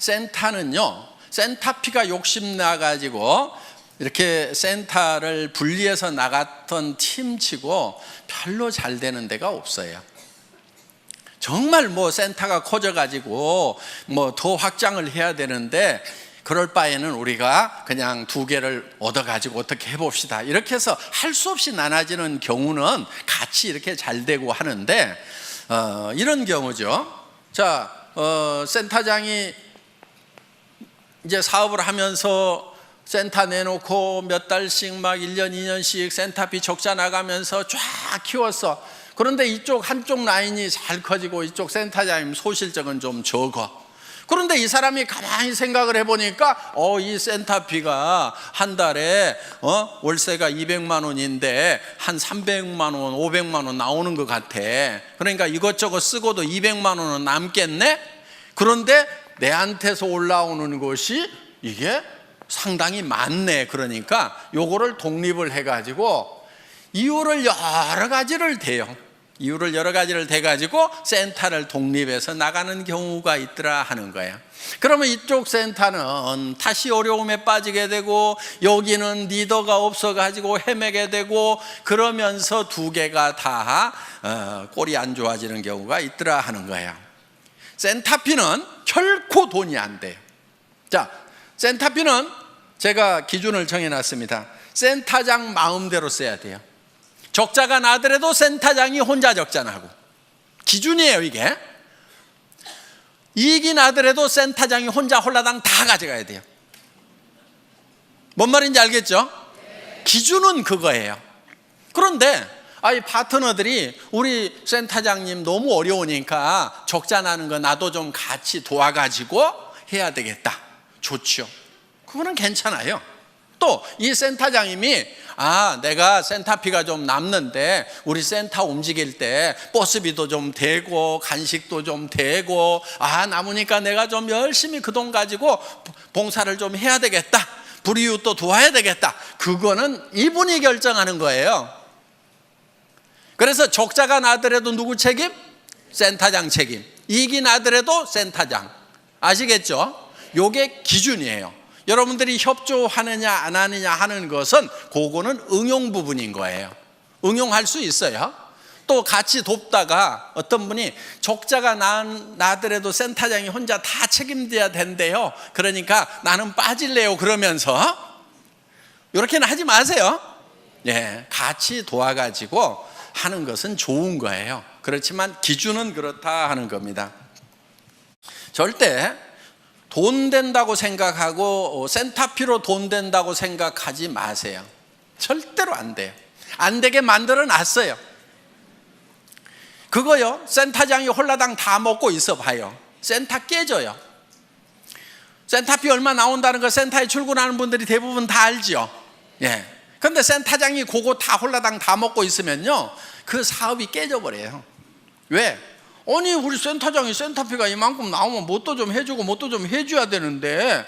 센터는요, 센터피가 욕심나가지고 이렇게 센터를 분리해서 나갔던 팀치고 별로 잘 되는 데가 없어요. 정말 뭐 센터가 커져가지고 뭐 더 확장을 해야 되는데, 그럴 바에는 우리가 그냥 2개를 얻어가지고 어떻게 해봅시다, 이렇게 해서 할 수 없이 나눠지는 경우는 같이 이렇게 잘 되고 하는데, 이런 경우죠. 자, 센터장이 이제 사업을 하면서 센터 내놓고 몇 달씩 막 1년, 2년씩 센터비 적자 나가면서 쫙 키웠어. 그런데 이쪽 한쪽 라인이 잘 커지고 이쪽 센터장님 소실적은 좀 적어. 그런데 이 사람이 가만히 생각을 해보니까 이 센터비가 한 달에 월세가 200만 원인데 한 300만 원, 500만 원 나오는 것 같아. 그러니까 이것저것 쓰고도 200만 원은 남겠네? 그런데 내한테서 올라오는 것이 이게 상당히 많네. 그러니까 요거를 독립을 해가지고 이유를 여러 가지를 대요. 이유를 여러 가지를 대가지고 센터를 독립해서 나가는 경우가 있더라 하는 거예요. 그러면 이쪽 센터는 다시 어려움에 빠지게 되고, 여기는 리더가 없어가지고 헤매게 되고, 그러면서 2개가 다 꼴이 안 좋아지는 경우가 있더라 하는 거예요. 센터피는 결코 돈이 안 돼요. 자, 센터피는 제가 기준을 정해놨습니다. 센터장 마음대로 써야 돼요. 적자가 나더라도 센터장이 혼자 적자 나고, 기준이에요 이게. 이익이 나더라도 센터장이 혼자 홀라당 다 가져가야 돼요. 뭔 말인지 알겠죠? 기준은 그거예요. 그런데 파트너들이 우리 센터장님 너무 어려우니까 적자 나는 거 나도 좀 같이 도와가지고 해야 되겠다. 좋죠. 그거는 괜찮아요. 또 이 센터장님이 내가 센터피가 좀 남는데 우리 센터 움직일 때 버스비도 좀 되고 간식도 좀 되고 남으니까 내가 좀 열심히 그 돈 가지고 봉사를 좀 해야 되겠다, 불이웃도 도와야 되겠다. 그거는 이분이 결정하는 거예요. 그래서 적자가 나더라도 누구 책임? 센터장 책임. 이익이 나더라도 센터장. 아시겠죠? 요게 기준이에요. 여러분들이 협조하느냐 안 하느냐 하는 것은 그거는 응용 부분인 거예요. 응용할 수 있어요. 또 같이 돕다가 어떤 분이 적자가 나더라도 센터장이 혼자 다 책임져야 된대요. 그러니까 나는 빠질래요. 그러면서 이렇게는 하지 마세요. 같이 도와가지고 하는 것은 좋은 거예요. 그렇지만 기준은 그렇다 하는 겁니다. 절대 돈 된다고 생각하고 센터피로 돈 된다고 생각하지 마세요. 절대로 안 돼요. 안 되게 만들어 놨어요. 그거요, 센터장이 홀라당 다 먹고 있어 봐요. 센터 깨져요. 센터피 얼마 나온다는 거 센터에 출근하는 분들이 대부분 다 알죠. 예. 근데 센터장이 그거 다 홀라당 다 먹고 있으면요, 그 사업이 깨져버려요. 왜? 아니, 우리 센터장이 센터피가 이만큼 나오면 뭣도 좀 해주고 뭣도 좀 해줘야 되는데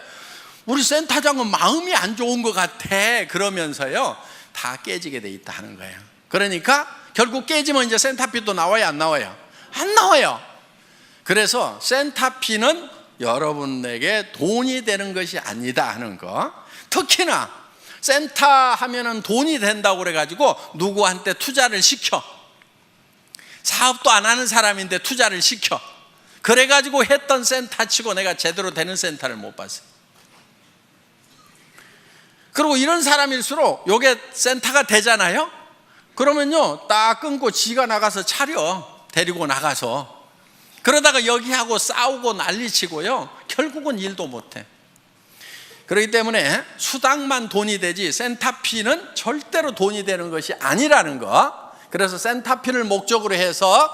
우리 센터장은 마음이 안 좋은 것 같아 그러면서요, 다 깨지게 돼 있다 하는 거예요. 그러니까 결국 깨지면 이제 센터피도 나와요, 안 나와요? 안 나와요. 그래서 센터피는 여러분에게 돈이 되는 것이 아니다 하는 거. 특히나 센터 하면은 돈이 된다고 그래가지고 누구한테 투자를 시켜. 사업도 안 하는 사람인데 투자를 시켜. 그래가지고 했던 센터 치고 내가 제대로 되는 센터를 못 봤어요. 그리고 이런 사람일수록 요게 센터가 되잖아요. 그러면요, 딱 끊고 지가 나가서 차려. 데리고 나가서. 그러다가 여기하고 싸우고 난리치고요, 결국은 일도 못해. 그렇기 때문에 수당만 돈이 되지 센터피는 절대로 돈이 되는 것이 아니라는 거. 그래서 센터피를 목적으로 해서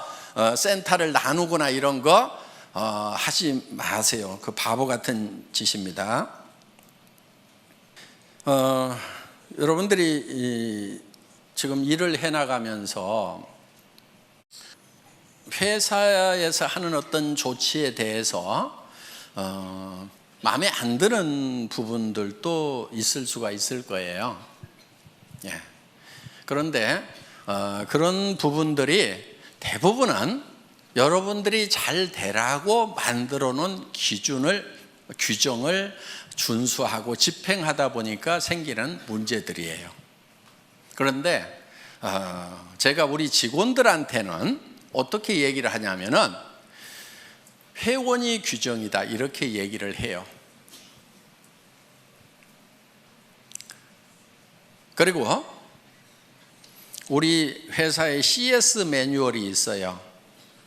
센터를 나누거나 이런 거 하지 마세요. 그 바보 같은 짓입니다. 여러분들이 지금 일을 해나가면서 회사에서 하는 어떤 조치에 대해서 마음에 안 드는 부분들도 있을 수가 있을 거예요. 예. 그런데 그런 부분들이 대부분은 여러분들이 잘 되라고 만들어 놓은 규정을 준수하고 집행하다 보니까 생기는 문제들이에요. 그런데 제가 우리 직원들한테는 어떻게 얘기를 하냐면은 회원이 규정이다 이렇게 얘기를 해요. 그리고 우리 회사에 CS 매뉴얼이 있어요.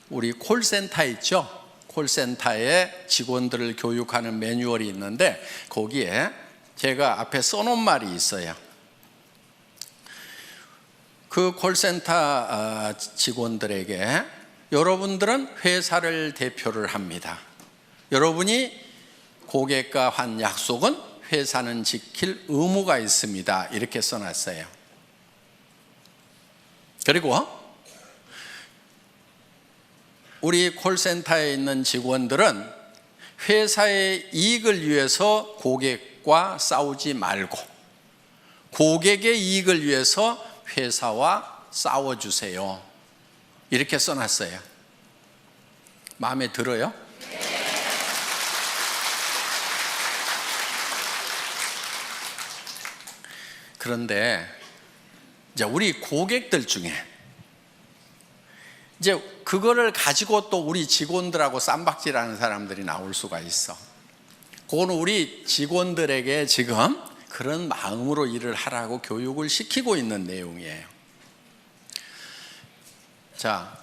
우리 콜센터 있죠? 콜센터에 직원들을 교육하는 매뉴얼이 있는데 거기에 제가 앞에 써놓은 말이 있어요. 그 콜센터 직원들에게 여러분들은 회사를 대표를 합니다. 여러분이 고객과 한 약속은 회사는 지킬 의무가 있습니다. 이렇게 써놨어요. 그리고 우리 콜센터에 있는 직원들은 회사의 이익을 위해서 고객과 싸우지 말고 고객의 이익을 위해서 회사와 싸워주세요. 이렇게 써놨어요. 마음에 들어요? 그런데 이제 우리 고객들 중에 이제 그거를 가지고 또 우리 직원들하고 쌈박질하는 사람들이 나올 수가 있어. 그거는 우리 직원들에게 지금 그런 마음으로 일을 하라고 교육을 시키고 있는 내용이에요. 자,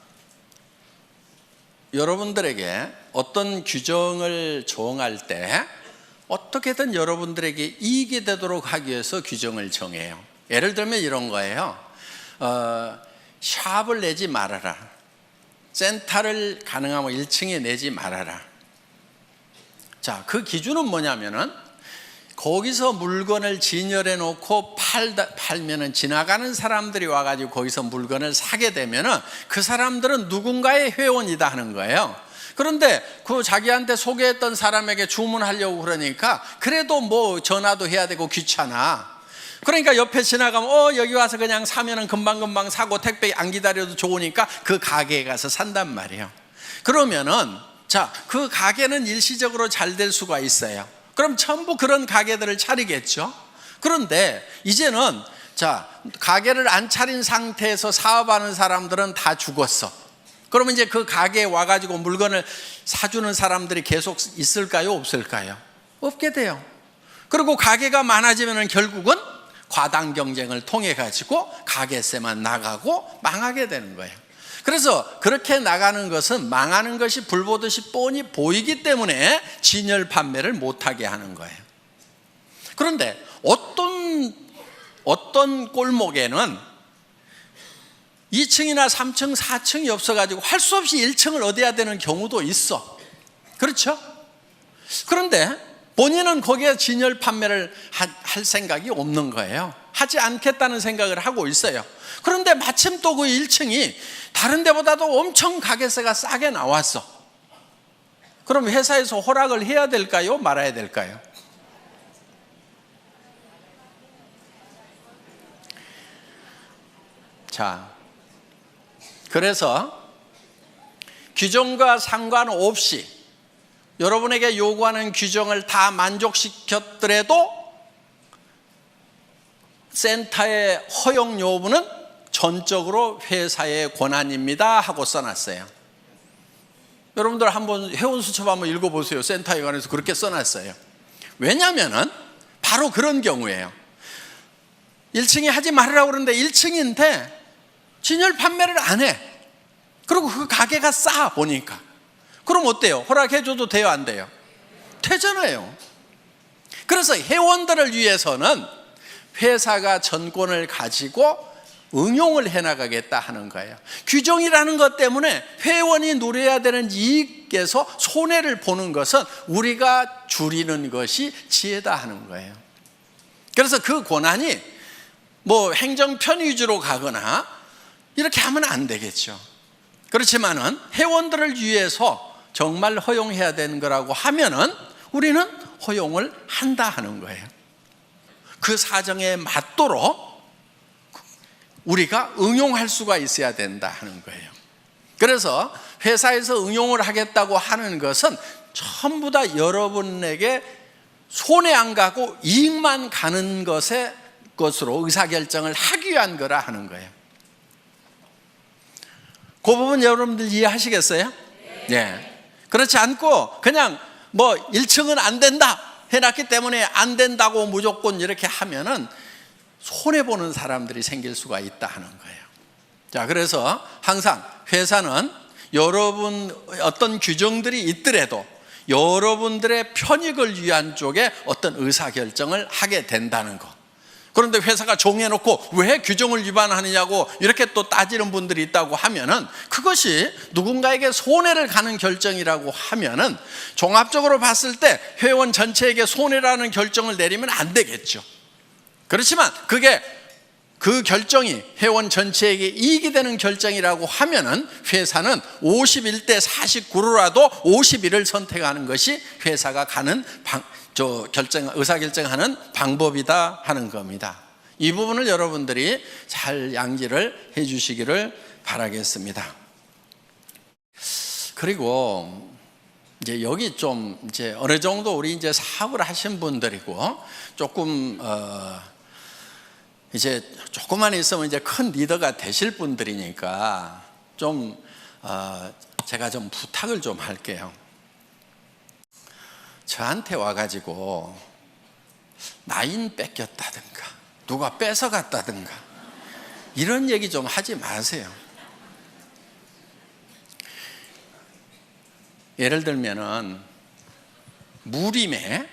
여러분들에게 어떤 규정을 정할 때 어떻게든 여러분들에게 이익이 되도록 하기 위해서 규정을 정해요. 예를 들면 이런 거예요. 샵을 내지 말아라. 센터를 가능하면 1층에 내지 말아라. 자, 그 기준은 뭐냐면은 거기서 물건을 진열해 놓고 팔면은 지나가는 사람들이 와가지고 거기서 물건을 사게 되면은 그 사람들은 누군가의 회원이다 하는 거예요. 그런데 그 자기한테 소개했던 사람에게 주문하려고 그러니까 그래도 뭐 전화도 해야 되고 귀찮아. 그러니까 옆에 지나가면 여기 와서 그냥 사면은 금방금방 사고 택배 안 기다려도 좋으니까 그 가게에 가서 산단 말이에요. 그러면은 자, 그 가게는 일시적으로 잘 될 수가 있어요. 그럼 전부 그런 가게들을 차리겠죠. 그런데 이제는 자, 가게를 안 차린 상태에서 사업하는 사람들은 다 죽었어. 그러면 이제 그 가게에 와가지고 물건을 사주는 사람들이 계속 있을까요? 없을까요? 없게 돼요. 그리고 가게가 많아지면 결국은 과당 경쟁을 통해 가지고 가게세만 나가고 망하게 되는 거예요. 그래서 그렇게 나가는 것은 망하는 것이 불보듯이 뻔히 보이기 때문에 진열 판매를 못하게 하는 거예요. 그런데 어떤 골목에는 2층이나 3층, 4층이 없어가지고 할 수 없이 1층을 얻어야 되는 경우도 있어. 그렇죠? 그런데 본인은 거기에 진열 판매를 할 생각이 없는 거예요. 하지 않겠다는 생각을 하고 있어요. 그런데 마침 또 그 1층이 다른 데보다도 엄청 가게세가 싸게 나왔어. 그럼 회사에서 허락을 해야 될까요? 말아야 될까요? 자, 그래서 규정과 상관없이 여러분에게 요구하는 규정을 다 만족시켰더라도 센터의 허용 여부는 전적으로 회사의 권한입니다 하고 써놨어요. 여러분들 한번 회원수첩 한번 읽어보세요. 센터에 관해서 그렇게 써놨어요. 왜냐하면 바로 그런 경우예요. 1층에 하지 말으라고 그러는데 1층인데 진열 판매를 안 해. 그리고 그 가게가 싸 보니까. 그럼 어때요? 허락해줘도 돼요? 안 돼요? 되잖아요. 그래서 회원들을 위해서는 회사가 전권을 가지고 응용을 해나가겠다 하는 거예요. 규정이라는 것 때문에 회원이 누려야 되는 이익에서 손해를 보는 것은 우리가 줄이는 것이 지혜다 하는 거예요. 그래서 그 권한이 뭐 행정 편의 위주로 가거나 이렇게 하면 안 되겠죠. 그렇지만은 회원들을 위해서 정말 허용해야 되는 거라고 하면은 우리는 허용을 한다 하는 거예요. 그 사정에 맞도록 우리가 응용할 수가 있어야 된다 하는 거예요. 그래서 회사에서 응용을 하겠다고 하는 것은 전부 다 여러분에게 손해 안 가고 이익만 가는 것으로 의사결정을 하기 위한 거라 하는 거예요. 그 부분 여러분들 이해하시겠어요? 네. 그렇지 않고 그냥 뭐 1층은 안 된다 해놨기 때문에 안 된다고 무조건 이렇게 하면은 손해보는 사람들이 생길 수가 있다 하는 거예요. 자, 그래서 항상 회사는 여러분 어떤 규정들이 있더라도 여러분들의 편익을 위한 쪽에 어떤 의사결정을 하게 된다는 거. 그런데 회사가 정해놓고 왜 규정을 위반하느냐고 이렇게 또 따지는 분들이 있다고 하면은 그것이 누군가에게 손해를 가는 결정이라고 하면은 종합적으로 봤을 때 회원 전체에게 손해라는 결정을 내리면 안 되겠죠. 그렇지만 그게 그 결정이 회원 전체에게 이익이 되는 결정이라고 하면은 회사는 51대 49로라도 51을 선택하는 것이 회사가 가는 의사결정하는 방법이다 하는 겁니다. 이 부분을 여러분들이 잘 양지를 해 주시기를 바라겠습니다. 그리고 이제 여기 좀 이제 어느 정도 우리 이제 사업을 하신 분들이고 조금 이제 조금만 있으면 이제 큰 리더가 되실 분들이니까 좀 제가 좀 부탁을 좀 할게요. 저한테 와가지고 나인 뺏겼다든가 누가 뺏어갔다든가 이런 얘기 좀 하지 마세요. 예를 들면은 무림에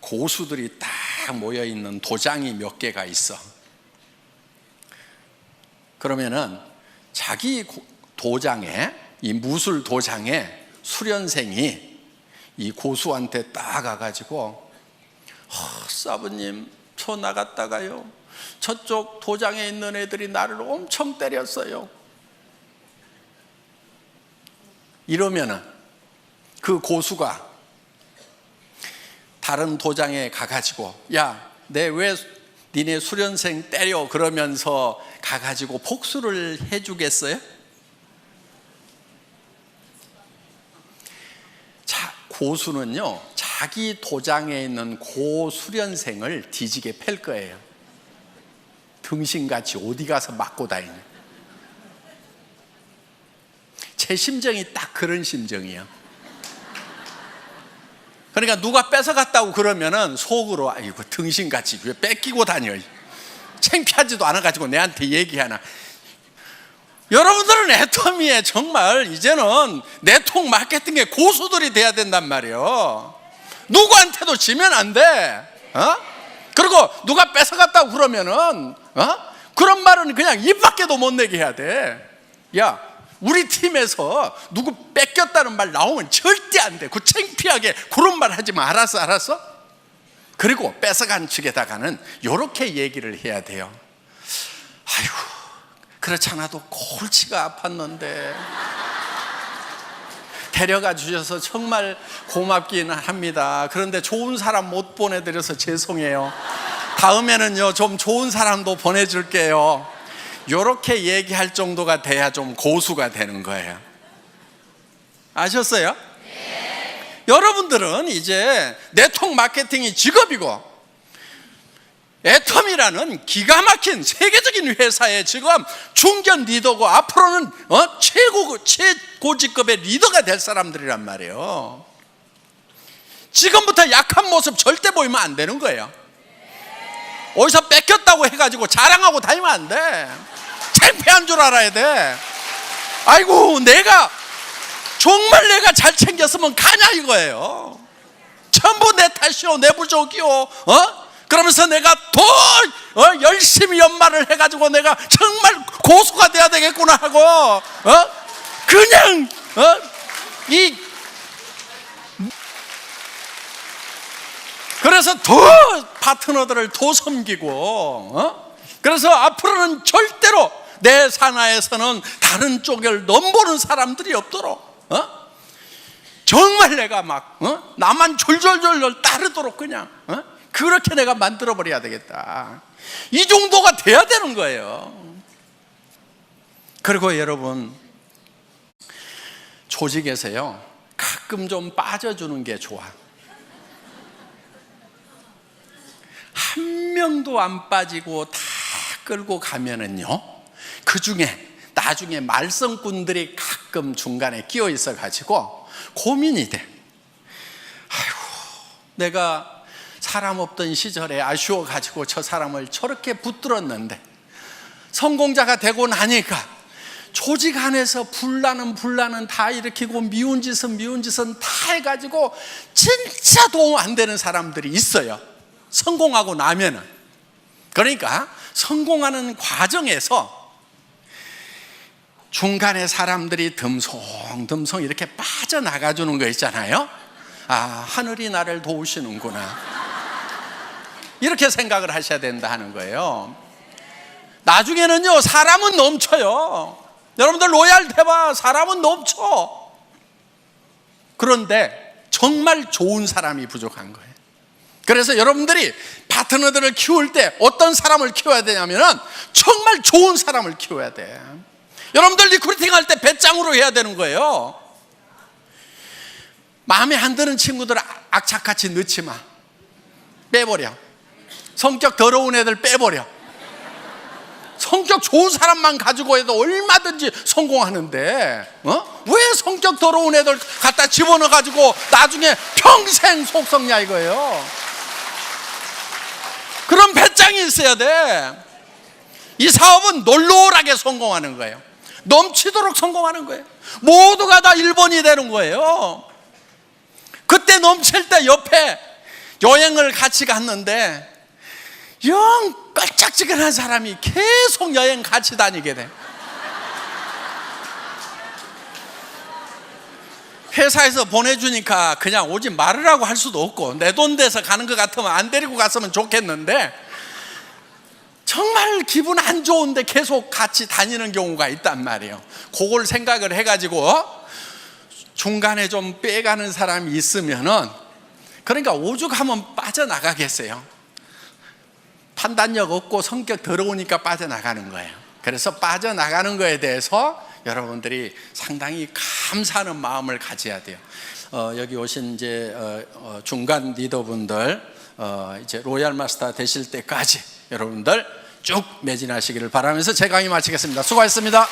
고수들이 딱 모여있는 도장이 몇 개가 있어. 그러면은 자기 도장에, 이 무술 도장에 수련생이 이 고수한테 딱 가가지고 사부님 저 나갔다가요 저쪽 도장에 있는 애들이 나를 엄청 때렸어요. 이러면은 그 고수가 다른 도장에 가가지고 야, 내 왜 니네 수련생 때려 그러면서 가가지고 복수를 해주겠어요? 자, 고수는요 자기 도장에 있는 고수련생을 뒤지게 팰 거예요. 등신같이 어디 가서 맞고 다니냐. 제 심정이 딱 그런 심정이에요. 그러니까 누가 뺏어갔다고 그러면은 속으로 아이고 등신같이 왜 뺏기고 다녀, 창피하지도 않아가지고 내한테 얘기하나. 여러분들은 애터미에 정말 이제는 네트워크 마케팅의 고수들이 돼야 된단 말이에요. 누구한테도 지면 안 돼. 그리고 누가 뺏어갔다고 그러면은 그런 말은 그냥 입 밖에도 못 내게 해야 돼. 야, 우리 팀에서 누구 뺏겼다는 말 나오면 절대 안 돼. 그 창피하게 그런 말 하지 마. 알았어? 그리고 뺏어간 측에다가는 이렇게 얘기를 해야 돼요. 아이고, 그렇지 않아도 골치가 아팠는데 데려가 주셔서 정말 고맙기는 합니다. 그런데 좋은 사람 못 보내드려서 죄송해요. 다음에는요 좀 좋은 사람도 보내줄게요. 이렇게 얘기할 정도가 돼야 좀 고수가 되는 거예요. 아셨어요? 네. 여러분들은 이제 네트워크 마케팅이 직업이고 애텀이라는 기가 막힌 세계적인 회사의 지금 중견 리더고 앞으로는 최고직급의 리더가 될 사람들이란 말이에요. 지금부터 약한 모습 절대 보이면 안 되는 거예요. 어디서 뺏겼다고 해가지고 자랑하고 다니면 안 돼. 창피한 줄 알아야 돼. 아이고, 정말 내가 잘 챙겼으면 가냐 이거예요. 전부 내 탓이요, 내 부족이요. 그러면서 내가 더 열심히 연말을 해가지고 내가 정말 고수가 돼야 되겠구나 하고 그냥 그래서 더 파트너들을 더 섬기고 그래서 앞으로는 절대로 내 산하에서는 다른 쪽을 넘보는 사람들이 없도록 정말 내가 막 나만 졸졸졸 따르도록 그냥 그렇게 내가 만들어버려야 되겠다. 이 정도가 돼야 되는 거예요. 그리고 여러분, 조직에서요 가끔 좀 빠져주는 게 좋아. 한 명도 안 빠지고 다 끌고 가면은요, 그 중에 나중에 말썽꾼들이 가끔 중간에 끼어 있어가지고 고민이 돼. 아이고, 내가 사람 없던 시절에 아쉬워가지고 저 사람을 저렇게 붙들었는데 성공자가 되고 나니까 조직 안에서 분란은 다 일으키고 미운 짓은 다 해가지고 진짜 도움 안 되는 사람들이 있어요. 성공하고 나면은. 그러니까 성공하는 과정에서 중간에 사람들이 듬성듬성 이렇게 빠져나가 주는 거 있잖아요. 아, 하늘이 나를 도우시는구나, 이렇게 생각을 하셔야 된다 하는 거예요. 나중에는요 사람은 넘쳐요. 여러분들 로얄 대봐, 사람은 넘쳐. 그런데 정말 좋은 사람이 부족한 거예요. 그래서 여러분들이 파트너들을 키울 때 어떤 사람을 키워야 되냐면은 정말 좋은 사람을 키워야 돼. 여러분들 리크루팅 할 때 배짱으로 해야 되는 거예요. 마음에 안 드는 친구들 악착같이 넣지 마. 빼버려. 성격 더러운 애들 빼버려. 성격 좋은 사람만 가지고 해도 얼마든지 성공하는데 왜 성격 더러운 애들 갖다 집어넣어 가지고 나중에 평생 속썩냐 이거예요. 그런 배짱이 있어야 돼. 이 사업은 놀놀하게 성공하는 거예요. 넘치도록 성공하는 거예요. 모두가 다 1번이 되는 거예요. 그때 넘칠 때 옆에 여행을 같이 갔는데 영 깔짝지근한 사람이 계속 여행 같이 다니게 돼. 회사에서 보내주니까 그냥 오지 말으라고 할 수도 없고 내 돈 돼서 가는 것 같으면 안 데리고 갔으면 좋겠는데 정말 기분 안 좋은데 계속 같이 다니는 경우가 있단 말이에요. 그걸 생각을 해가지고 중간에 좀 빼가는 사람이 있으면은, 그러니까 오죽하면 빠져나가겠어요. 판단력 없고 성격 더러우니까 빠져나가는 거예요. 그래서 빠져나가는 거에 대해서 여러분들이 상당히 감사하는 마음을 가져야 돼요. 여기 오신 이제 중간 리더분들 이제 로얄 마스터 되실 때까지 여러분들 쭉 매진하시기를 바라면서 제 강의 마치겠습니다. 수고하셨습니다.